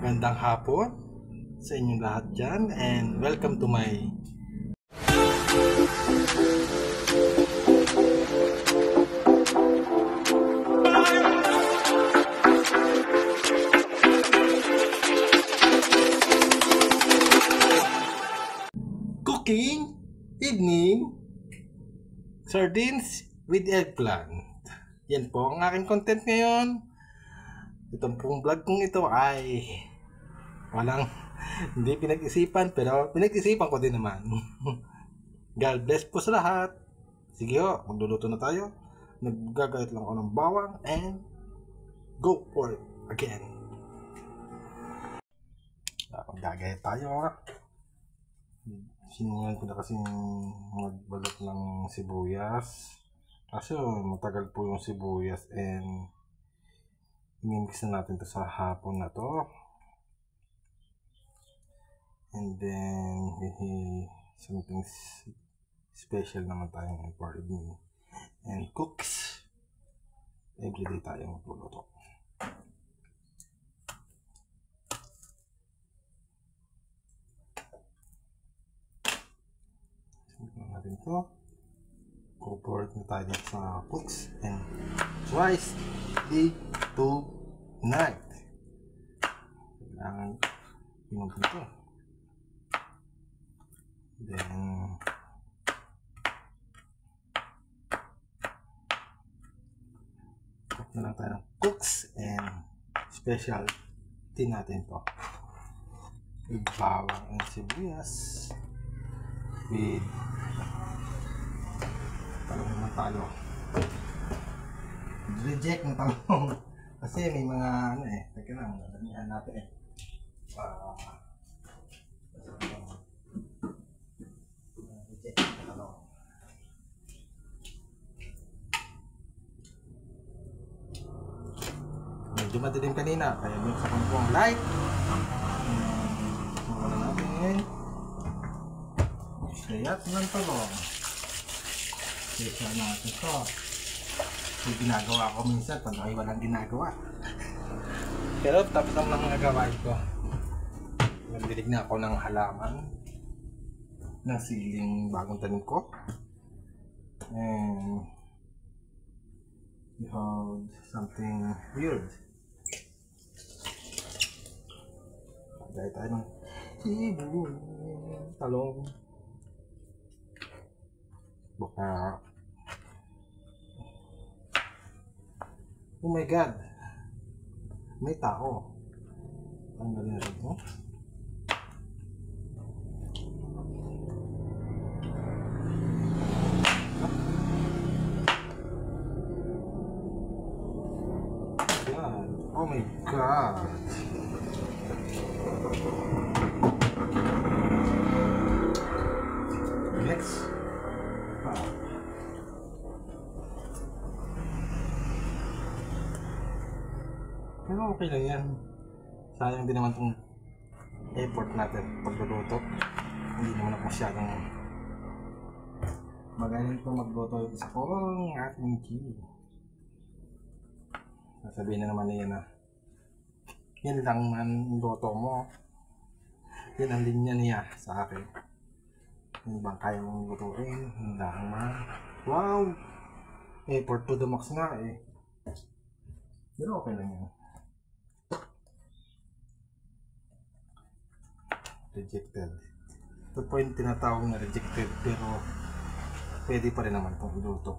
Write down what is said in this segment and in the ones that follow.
Magandang hapon sa inyong lahat dyan and welcome to my cooking evening sardines with eggplant. Yan po ang aking content ngayon. Itong pong vlog kong ito ay walang hindi pinag-isipan, pero pinag-isipan ko din naman. God bless po sa lahat. Sige ho, magluluto na tayo. Naggagayat lang ako ng bawang and go for it again. Maggagayat tayo. Sinulan ko na kasi magbalot ng sibuyas. Kasi matagal po yung sibuyas and i-mix na natin to sa hapon na to. And then something special naman tayong for evening. And cooks, everyday tayo magluluto. Simulan natin to. Go for it na tayo sa cooks and twice day to night. Kailangan pinumpin ito. Then cook na lang tayo ng cooks and specialty natin to. With bawang and sibuyas. With talong naman tayo. Reject ng talong. Kasi may mga ano eh. Teka lang, damihan natin eh. Reject ng talong. Medyo madilim kanina. Kaya yung sa pang light. Wala natin. Kayat ng talong. Special natin ito. Yung ginagawa ko minsan pag ay walang ginagawa. Pero tapos lang ng mga gawain ko. Nagdilig na ako ng halaman ng siling bagong tanim ko. And we have something weird. Pagdaya tayo ng talong. Baka oh my god, may tao. Tanggalin natin ito. Oh my god. Next. Pero okay lang yan. Sayang din naman itong effort natin pagluluto. Hindi naman ako masyadong magaling itong magluto sa ng aking key. Sasabihin na naman niya na yan lang man luto mo. Yan ang linya niya sa akin. Yan bang kaya mong lutuin? Yan lang man. Wow! Effort to the max nga eh. Pero okay lang yan. Rejected. Ito po yung tinatawag na rejected, pero pwede pa rin naman itong iluto.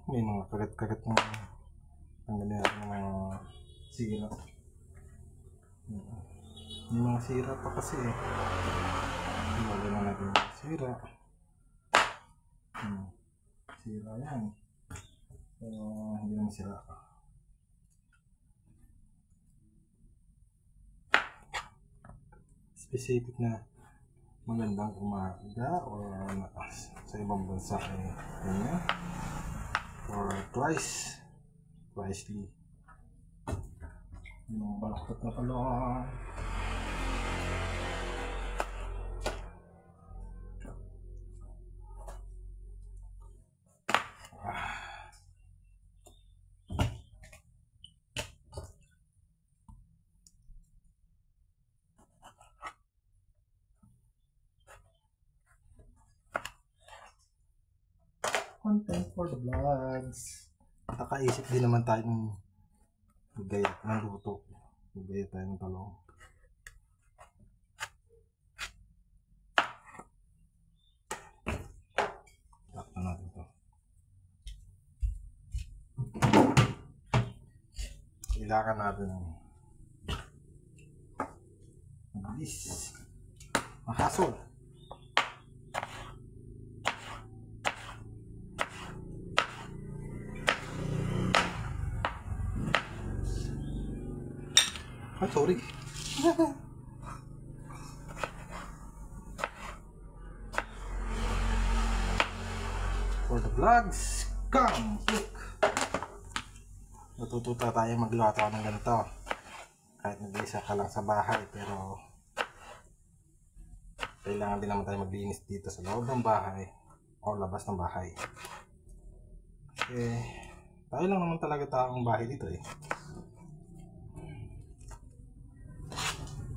May mga kagat-kagat na tanggalin natin ng mga sira. May mga sira pa kasi eh. Lagyan na natin yung sira. Sira yan. Pero hindi naman sira. Specific na magandang umaga or sa ibang bansa ay ganyan or twicely yung balaktot na talong. content for the vlogs. Nakaisip din naman tayo ng gaya ng luto. Gaya tayo ng talong. Takpan natin ito. Kailangan natin ng mabilis. Mahasol. Ay, sorry. For the vlogs, come! Look! Natututo tayo magluto ng ganito. Kahit nag-isa ka lang sa bahay, pero kailangan din naman tayo maglinis dito sa loob ng bahay o labas ng bahay. Eh, tayo lang naman talaga taong bahay dito eh.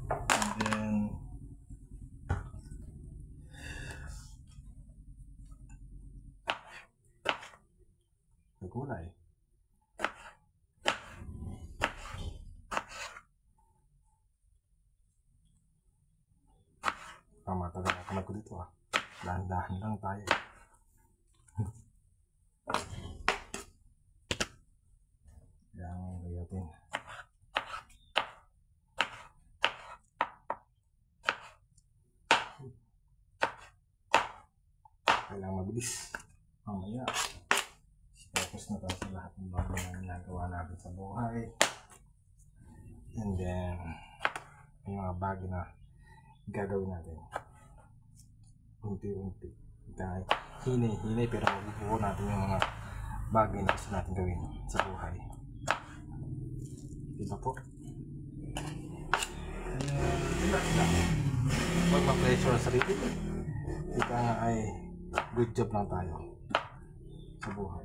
And then, may gulay. Matagal ako na ko dito ah. Dahan-dahan lang tayo. Yang lihatin. Kailangan mabilis. Mamaya. Tapos na tayo sa lahat ng bagay na ginagawa natin sa buhay. And then, may mga bagay na gagawin natin. Unti-unti. Dahil hinay-hinay pero mabubuo natin yung mga bagay na gusto natin gawin sa buhay. Diba po? Relax lang. Huwag ma-pressure sa sarili. Ika nga ay good job lang tayo sa buhay.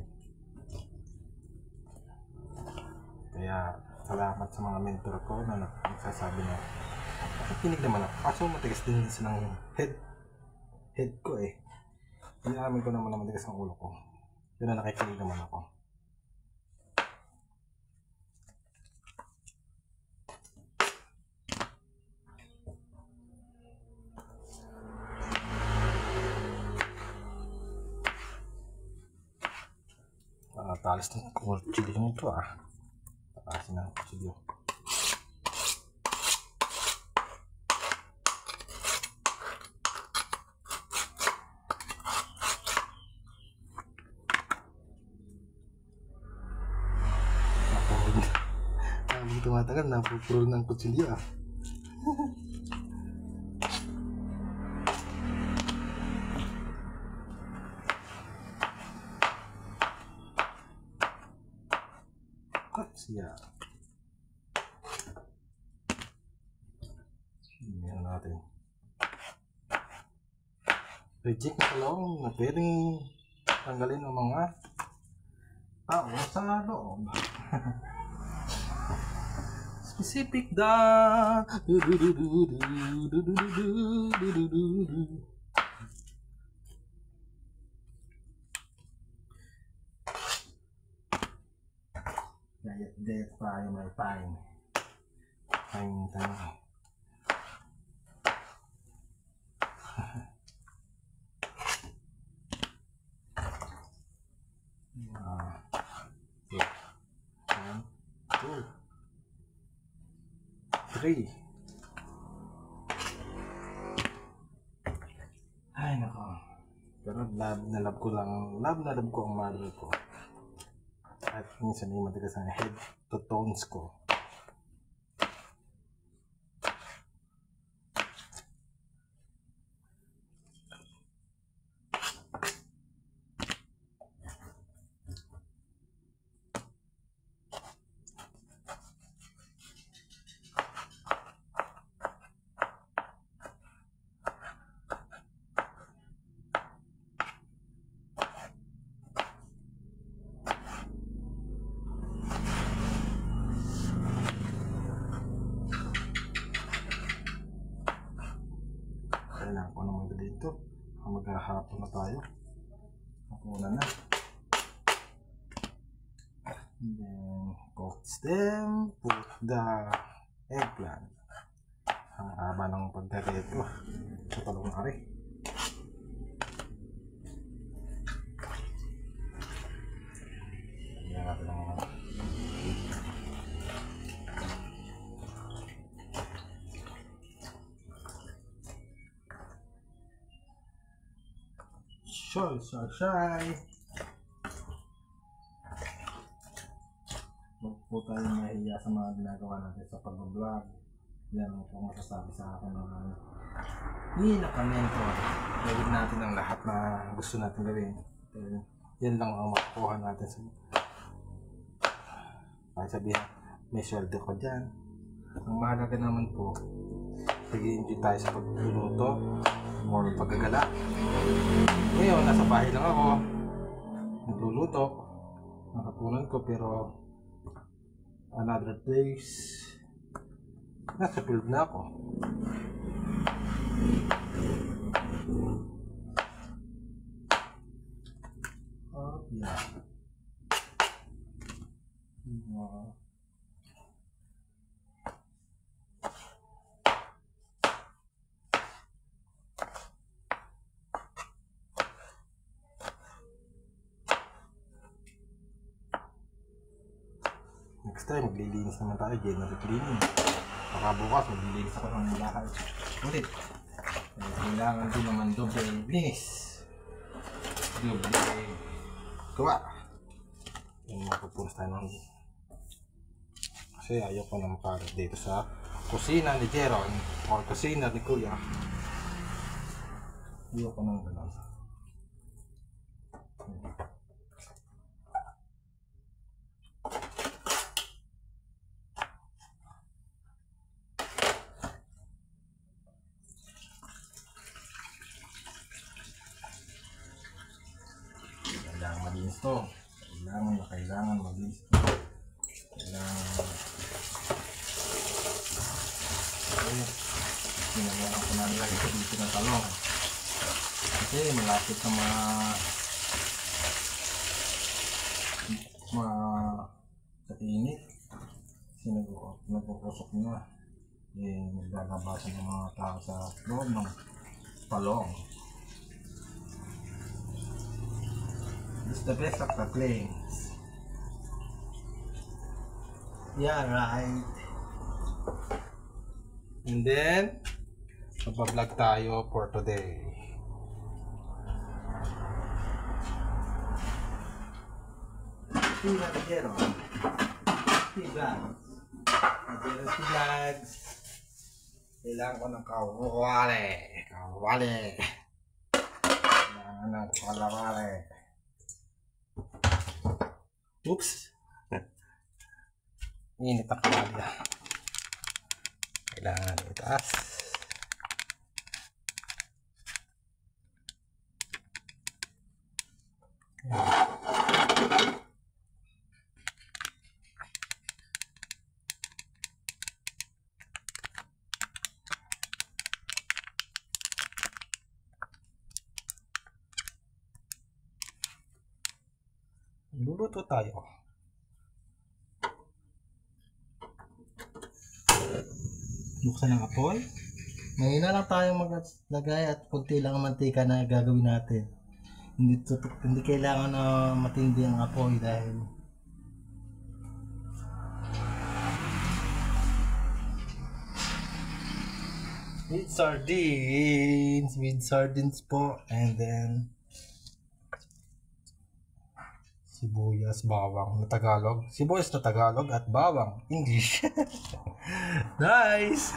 Kaya salamat sa mga mentor ko na nagsasabi na nakikinig naman ako. Kaso matigas din silang head ko eh. Inamin ko naman na matigas ang ulo ko. Yun na nakikinig naman ako. Talis ng kutsilyo nito ah. Takasin na ang kutsilyo. Habang tumatagal, napupurol ng kutsilyo ah. Siya. Meron natin. Reject na talong na pwedeng tanggalin ng mga tao sa loob. Specific da. Dayat tayo may time. Time tayo. Okay. 1, 2, 3. Ay nako. Pero love na love ko ang mother ko. At minsan ay matigas ang head to tones ko. Kailangan ko naman dito. Maghahapon na tayo. Hapunan na. And then coat them, put the eggplant. Ang haba ng pagkakit ko. Katalong na rin. Ayan natin ang mga shy. Huwag po tayo mahiya sa mga ginagawa natin sa pag-vlog. Yan ang kung masasabi sa akin ng nakamento. Gawin natin ang lahat na gusto natin gawin. Yan lang ang makukuha natin sa kahit sabihin may sweldo ko dyan. Ang mahalaga naman po, nag-i-enjoy tayo sa pagluluto or paggagala. Ngayon, nasa bahay lang ako nagluluto ng hapunan ko, pero another place nasa field na ako. Oh yeah. Next time, maglilinis naman tayo, general cleaning. Baka bukas, maglilinis ako ng bahay ulit. Kailangan din naman doble linis. Doble gawa. Yung mapupunas tayo ng kasi ayaw ko na makalat dito sa kusina ni Jeron o kusina ni Kuya. Ayaw ko nang gano'n. Kailangan malinis to. Kailangan malinis to. Sinagawa ko na nilagay ko dito ng talong. Kasi malapit sa mga sa init. Kasi nagpukusok na. Naglalabasan ng mga tao sa loob ng talong. It's the best of the plains. Yeah, right. And then, magpa-vlog tayo for today. Vlogs. Kailangan ko ng kawali. Kailangan ng kalawali. Oops. Init ang kawali. Kailangan itaas. Luluto tayo. Buksan ang apoy. Mahina lang tayong maglagay at kunti lang ang mantika na gagawin natin. Hindi kailangan na matindi ang apoy dahil with sardines po, and then sibuyas, bawang na Tagalog, sibuyas na Tagalog at bawang English. Nice.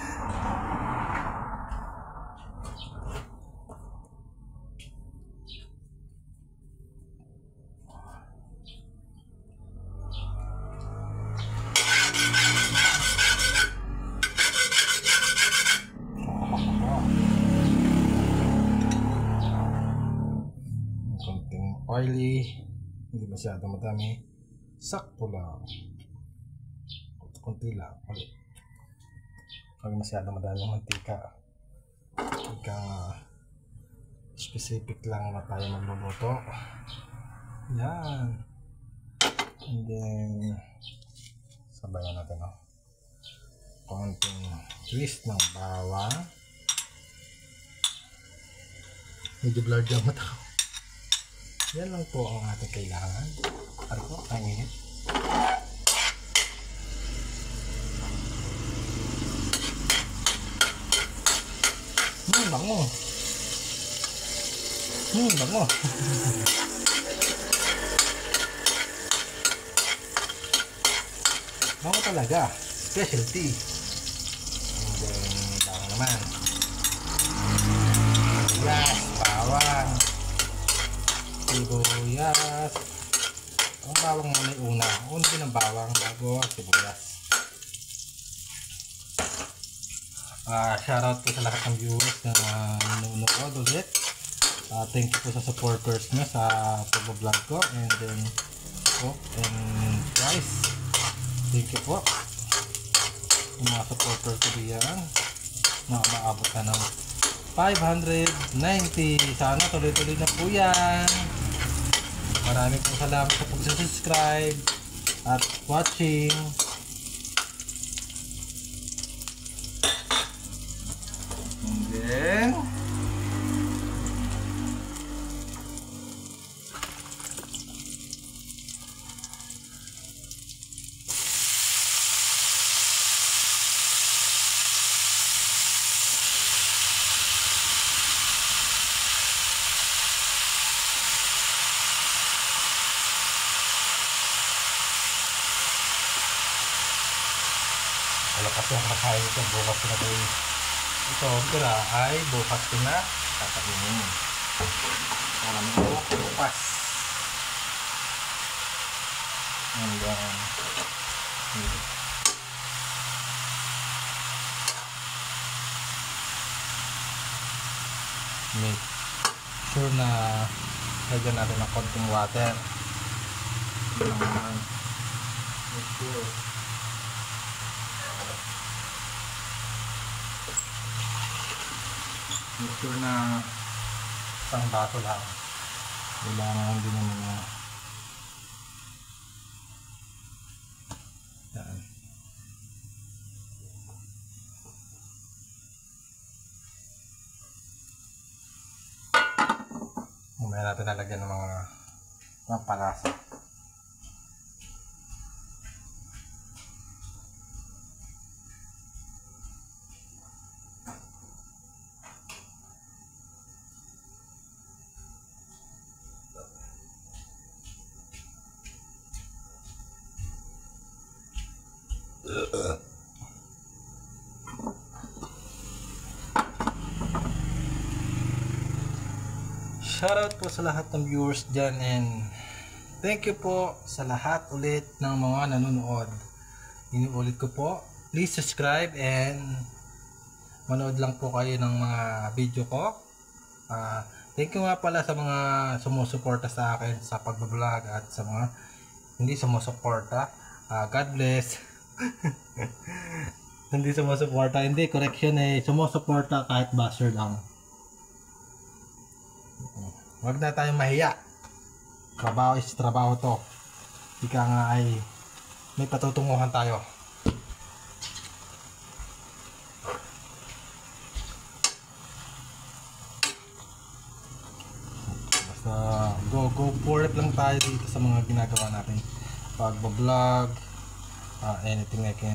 Konting oily, hindi masyado madami, sakto lang, konti lang ulit. Huwag masyado madami ng mantika, specific lang na tayo magluluto. Yan. And then, sabayan natin, no? Konting twist ng bawang. Medyo blurred yung mata ko. Yan lang po ang ating kailangan. Ano po? Ang init. Bango. Bango. Bango talaga. Specialty. And then, bango naman. Yes, bawang. Sibuyas. Ang bawang muna yung una. Una din ang bawang bago sibuyas. Shoutout po sa lahat ng viewers na nanonood ulit. Thank you po sa supporters nyo sa pag-vlog ko. And then, and guys, thank you po. Yung mga supporters ko diyan na maabot na ng 590. Sana tuloy-tuloy na po yan. Maraming po salamat sa pag-subscribe at watching. And then, wala kasi ang kakain ito. Bukas na ito. Ito, pira ay bukas ko na kakainin. Para mo bukas. And then, make sure na lagyan natin ng konting water. Make sure. Make sure na isang baso lang. Kailangan din naman na yan. Mamaya natin nalagyan ng mga palasa. Shoutout po sa lahat ng viewers dyan, and thank you po sa lahat ulit ng mga nanonood. Inuulit ko po, please subscribe and manood lang po kayo ng mga video ko. Thank you nga pala sa mga sumusuporta sa akin sa pagbablog at sa mga hindi sumusuporta. God bless. Hindi sumusuporta, hindi, correction sumusuporta kahit buzzer lang. Huwag na tayong mahiya. Trabaho is trabaho to. Ika nga ay may patutunguhan tayo. Basta go for it lang tayo dito sa mga ginagawa natin. Pag-vlog, anything I can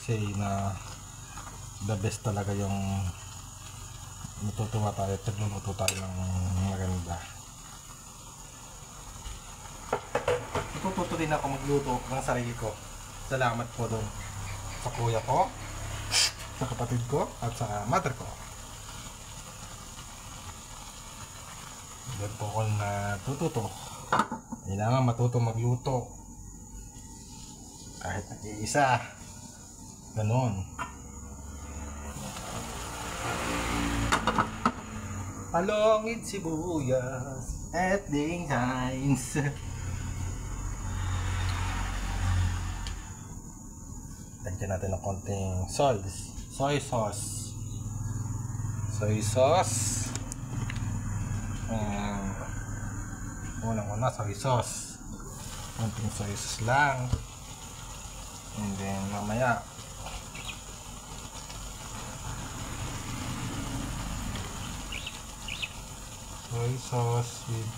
say na the best talaga yung natutuwa tayo at nagluluto tayo ng maganda. Itututo din ako magluto ng sarili ko. Salamat po doon sa kuya ko, sa kapatid ko, at sa mother ko. Doon po ako natututo. Kailangan matuto magluto. Kahit nag-iisa. Ganon. Palongit sibuyas at dinghains. Lagyan natin ng konting soy sauce. Soy sauce. Unang-una soy sauce. Konting soy sauce lang. And then mamaya soy sauce with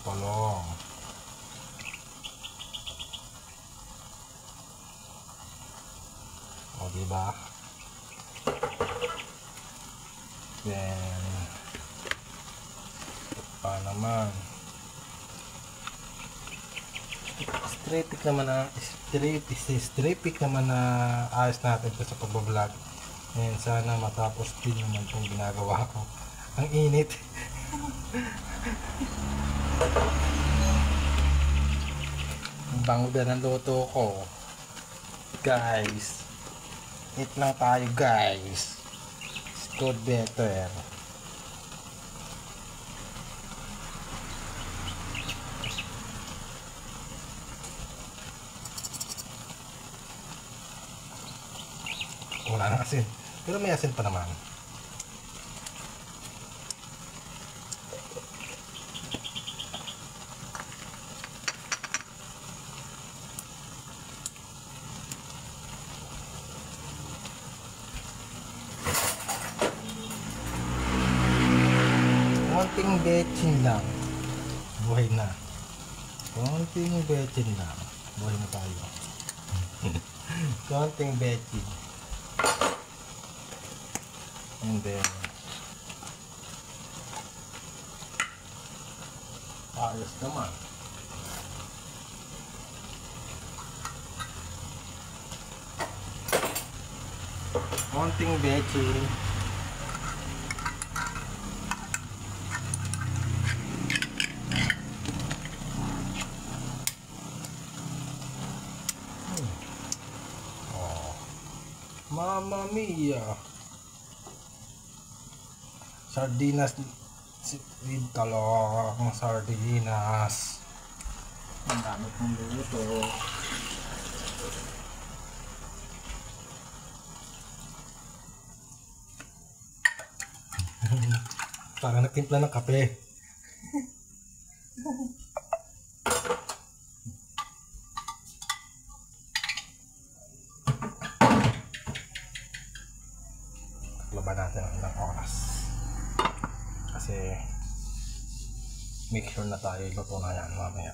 polong. O diba? Then pa naman straight naman na ayos natin ito sa pagbablog. And sana matapos din naman itong ginagawa ko. Ang init. Ang bango na ng luto ko. Guys, eat lang tayo guys. It's good better. Wala na asin. Pero may asin pa naman. Konting betchin lang. Buhay na. Konting betchin lang. Buhay na tayo. Konting betchin. And then ayos naman. Konting betchin. Mamma mia. Sardinas with talong, sardinas. Ang dami kong luto. Parang nagtimpla ng kape. Laban natin ang ilang oras. Kasi make sure na tayo luto na yan mamaya.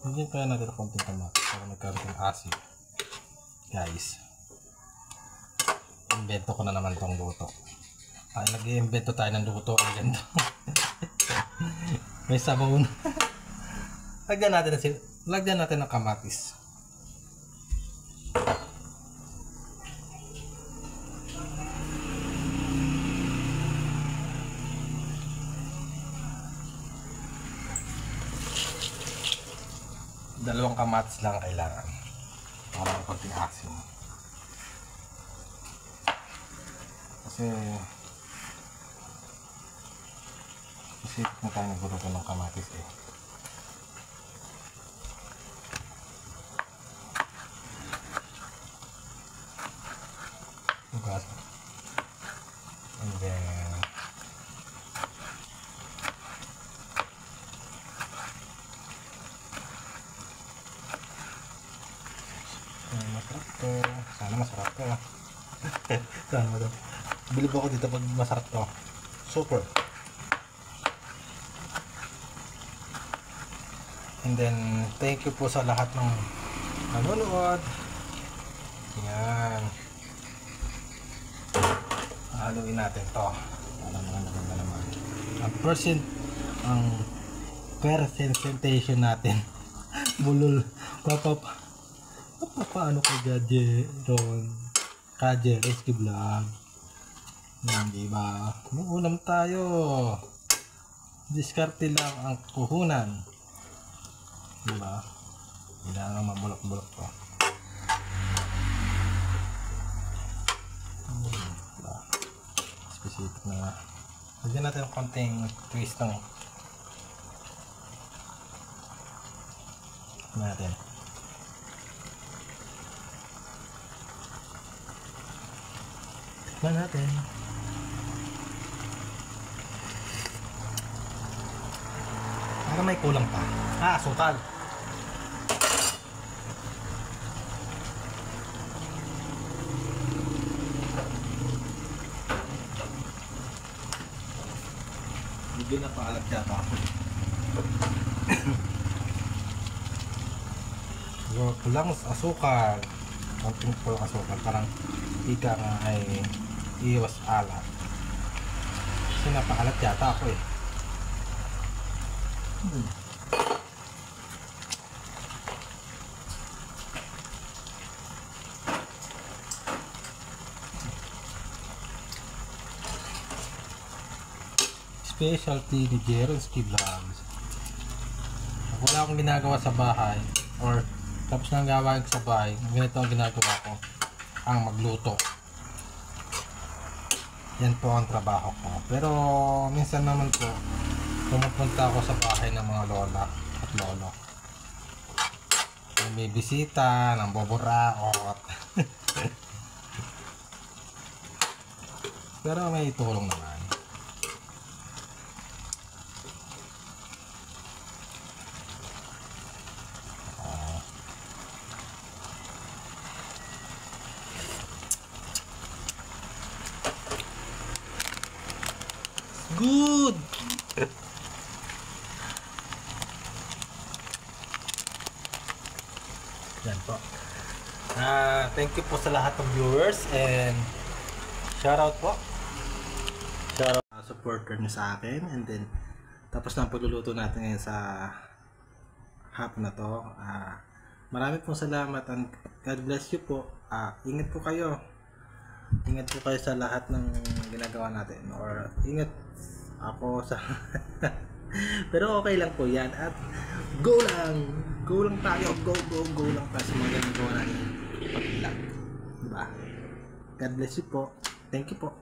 Hindi kaya natin konting kamatis para magkaroon ng asin. Guys, invento ko na naman tong luto. Ay, nag-invento tayo ng luto. Ay, ganito. May sabaw na. Lagyan natin ng kamatis. Dalawang kamatis lang kailangan para may konting asin. Kasi na tayo nagluluto ng kamatis eh. Ugas. And then masarap to. Sana masarap to. Sana masarap. Bilib ako dito pag masarap to. Super. And then thank you po sa lahat ng nanonood. Yan. Haluin natin to. Para maganda naman. Ang presentation natin. Bulol. Paano kay Gadgeron? Kaje, Rescue Vlog. Hindi ba? May ulam tayo. Diskarte lang ang puhunan. Diba? Kailangan mabulok-bulok to. Diba? Sisipit na nga. Lagyan natin ng konting twist lang eh. Natin. Tikman natin. Para may kulang pa. Asukal. Hindi na paalat yata ako. Kulang asukal. Konting kulang asukal. Parang ika nga ay iwas alat. Kasi napaalat yata ako eh. Specialty ni Jeronski Vlogs. Kung wala akong ginagawa sa bahay or tapos nang gawain ko sa bahay, ganito ang ginagawa ko, ang magluto. Yan po ang trabaho ko. Pero minsan naman po pumupunta ako sa bahay ng mga lola at lolo. May bisita, ng boburaot. Pero may tulong naman. Good! Yan po. Thank you po sa lahat ng viewers and shoutout po. Shoutout sa supporter nyo sa akin, and then tapos na ang pagluluto natin ngayon sa hapon na to. Marami pong salamat and God bless you po. Ingat po kayo. Ingat po kayo sa lahat ng ginagawa natin, or ingat ako sa pero okay lang po yan, at go lang tayo, go lang tayo sa mga ginagawa natin pag-vlog, diba? God bless you po, thank you po.